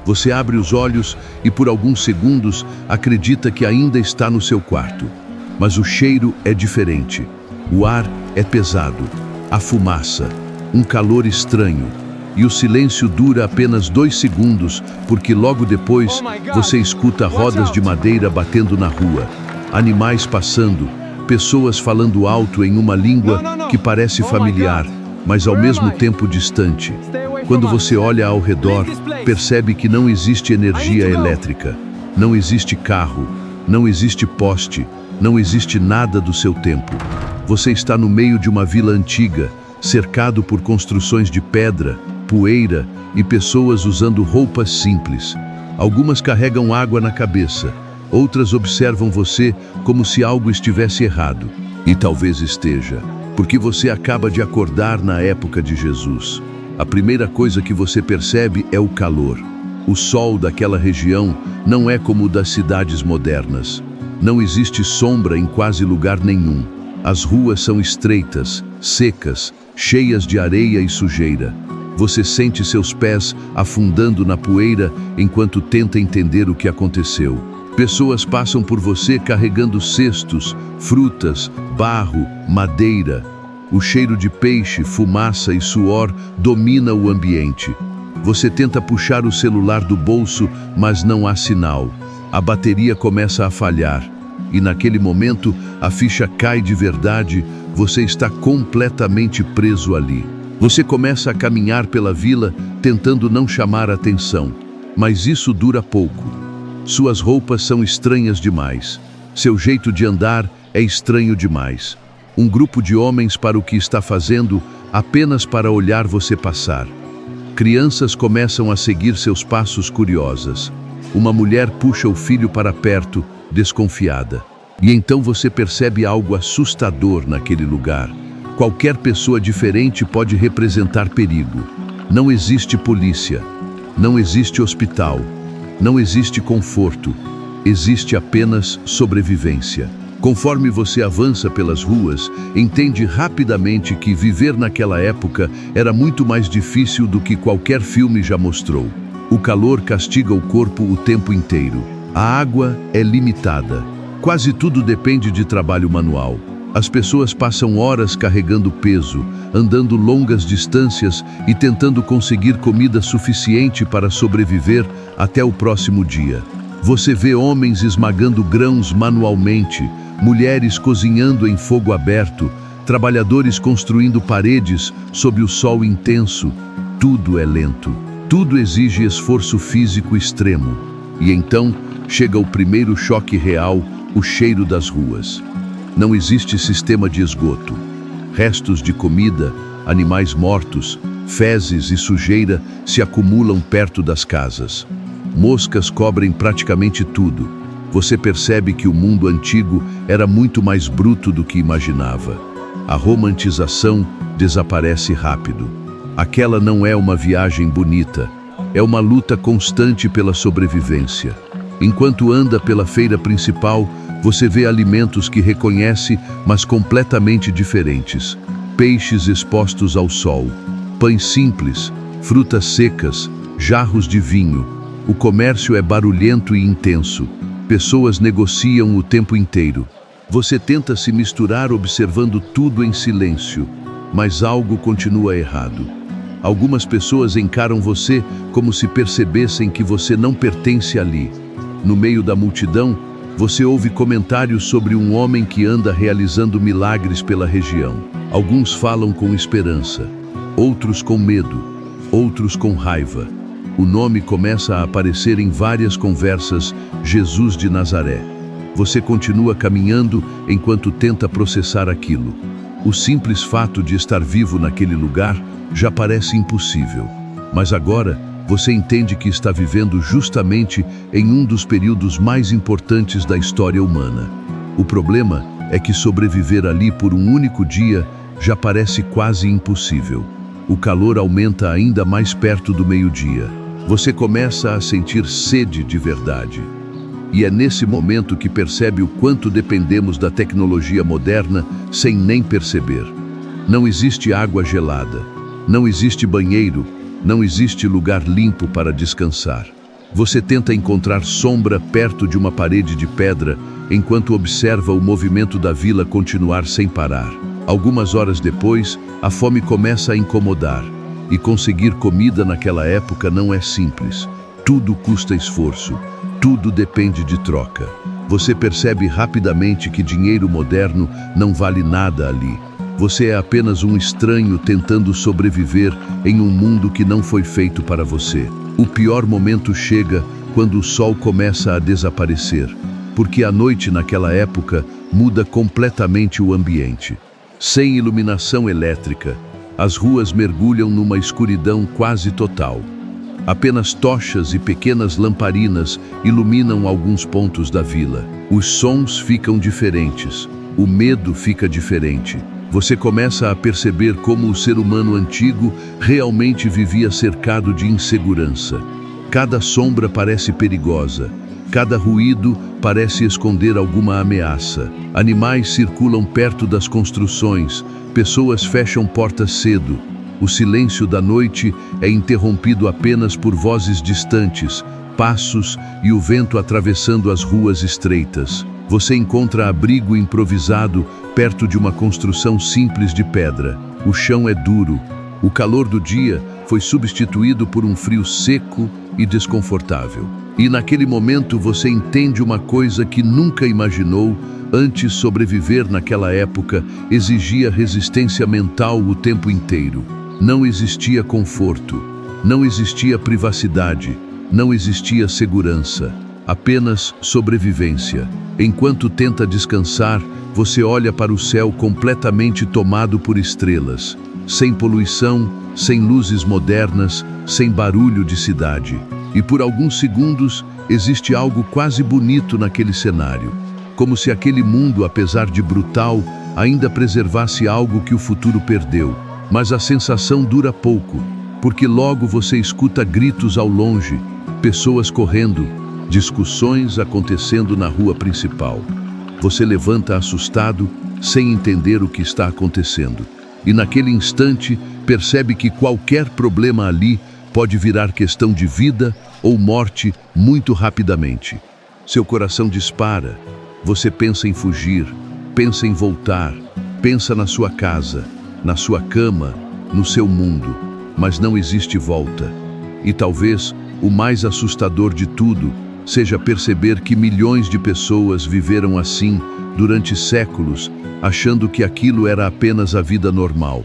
Você abre os olhos e por alguns segundos acredita que ainda está no seu quarto. Mas o cheiro é diferente. O ar é pesado. A fumaça, um calor estranho. E o silêncio dura apenas 2 segundos, porque logo depois você escuta rodas de madeira batendo na rua, animais passando, pessoas falando alto em uma língua que parece familiar, mas ao mesmo tempo distante. Quando você olha ao redor, percebe que não existe energia elétrica, não existe carro, não existe poste, não existe nada do seu tempo. Você está no meio de uma vila antiga, cercado por construções de pedra, poeira e pessoas usando roupas simples. Algumas carregam água na cabeça, outras observam você como se algo estivesse errado. E talvez esteja, porque você acaba de acordar na época de Jesus. A primeira coisa que você percebe é o calor. O sol daquela região não é como o das cidades modernas. Não existe sombra em quase lugar nenhum. As ruas são estreitas, secas, cheias de areia e sujeira. Você sente seus pés afundando na poeira enquanto tenta entender o que aconteceu. Pessoas passam por você carregando cestos, frutas, barro, madeira. O cheiro de peixe, fumaça e suor domina o ambiente. Você tenta puxar o celular do bolso, mas não há sinal. A bateria começa a falhar. E naquele momento, a ficha cai de verdade, você está completamente preso ali. Você começa a caminhar pela vila, tentando não chamar a atenção. Mas isso dura pouco. Suas roupas são estranhas demais. Seu jeito de andar é estranho demais. Um grupo de homens para o que está fazendo, apenas para olhar você passar. Crianças começam a seguir seus passos curiosas. Uma mulher puxa o filho para perto, desconfiada. E então você percebe algo assustador naquele lugar. Qualquer pessoa diferente pode representar perigo. Não existe polícia, não existe hospital, não existe conforto. Existe apenas sobrevivência. Conforme você avança pelas ruas, entende rapidamente que viver naquela época era muito mais difícil do que qualquer filme já mostrou. O calor castiga o corpo o tempo inteiro. A água é limitada. Quase tudo depende de trabalho manual. As pessoas passam horas carregando peso, andando longas distâncias e tentando conseguir comida suficiente para sobreviver até o próximo dia. Você vê homens esmagando grãos manualmente, mulheres cozinhando em fogo aberto, trabalhadores construindo paredes sob o sol intenso. Tudo é lento. Tudo exige esforço físico extremo. E então chega o primeiro choque real, o cheiro das ruas. Não existe sistema de esgoto. Restos de comida, animais mortos, fezes e sujeira se acumulam perto das casas. Moscas cobrem praticamente tudo. Você percebe que o mundo antigo era muito mais bruto do que imaginava. A romantização desaparece rápido. Aquela não é uma viagem bonita, é uma luta constante pela sobrevivência. Enquanto anda pela feira principal, você vê alimentos que reconhece, mas completamente diferentes. Peixes expostos ao sol, pães simples, frutas secas, jarros de vinho. O comércio é barulhento e intenso. Pessoas negociam o tempo inteiro. Você tenta se misturar observando tudo em silêncio, mas algo continua errado. Algumas pessoas encaram você como se percebessem que você não pertence ali. No meio da multidão, você ouve comentários sobre um homem que anda realizando milagres pela região. Alguns falam com esperança, outros com medo, outros com raiva. O nome começa a aparecer em várias conversas: Jesus de Nazaré. Você continua caminhando enquanto tenta processar aquilo. O simples fato de estar vivo naquele lugar já parece impossível. Mas agora, você entende que está vivendo justamente em um dos períodos mais importantes da história humana. O problema é que sobreviver ali por um único dia já parece quase impossível. O calor aumenta ainda mais perto do meio-dia. Você começa a sentir sede de verdade. E é nesse momento que percebe o quanto dependemos da tecnologia moderna sem nem perceber. Não existe água gelada, não existe banheiro, não existe lugar limpo para descansar. Você tenta encontrar sombra perto de uma parede de pedra enquanto observa o movimento da vila continuar sem parar. Algumas horas depois, a fome começa a incomodar. E conseguir comida naquela época não é simples. Tudo custa esforço. Tudo depende de troca. Você percebe rapidamente que dinheiro moderno não vale nada ali. Você é apenas um estranho tentando sobreviver em um mundo que não foi feito para você. O pior momento chega quando o sol começa a desaparecer, porque a noite naquela época muda completamente o ambiente. Sem iluminação elétrica, as ruas mergulham numa escuridão quase total. Apenas tochas e pequenas lamparinas iluminam alguns pontos da vila. Os sons ficam diferentes, o medo fica diferente. Você começa a perceber como o ser humano antigo realmente vivia cercado de insegurança. Cada sombra parece perigosa, cada ruído parece esconder alguma ameaça. Animais circulam perto das construções, pessoas fecham portas cedo. O silêncio da noite é interrompido apenas por vozes distantes, passos e o vento atravessando as ruas estreitas. Você encontra abrigo improvisado perto de uma construção simples de pedra. O chão é duro. O calor do dia foi substituído por um frio seco e desconfortável. E naquele momento você entende uma coisa que nunca imaginou. Antes, sobreviver naquela época exigia resistência mental o tempo inteiro. Não existia conforto, não existia privacidade, não existia segurança, apenas sobrevivência. Enquanto tenta descansar, você olha para o céu completamente tomado por estrelas, sem poluição, sem luzes modernas, sem barulho de cidade. E por alguns segundos existe algo quase bonito naquele cenário, como se aquele mundo, apesar de brutal, ainda preservasse algo que o futuro perdeu. Mas a sensação dura pouco, porque logo você escuta gritos ao longe, pessoas correndo, discussões acontecendo na rua principal. Você levanta assustado, sem entender o que está acontecendo. E naquele instante, percebe que qualquer problema ali pode virar questão de vida ou morte muito rapidamente. Seu coração dispara. Você pensa em fugir, pensa em voltar, pensa na sua casa, na sua cama, no seu mundo, mas não existe volta. E talvez o mais assustador de tudo seja perceber que milhões de pessoas viveram assim durante séculos, achando que aquilo era apenas a vida normal.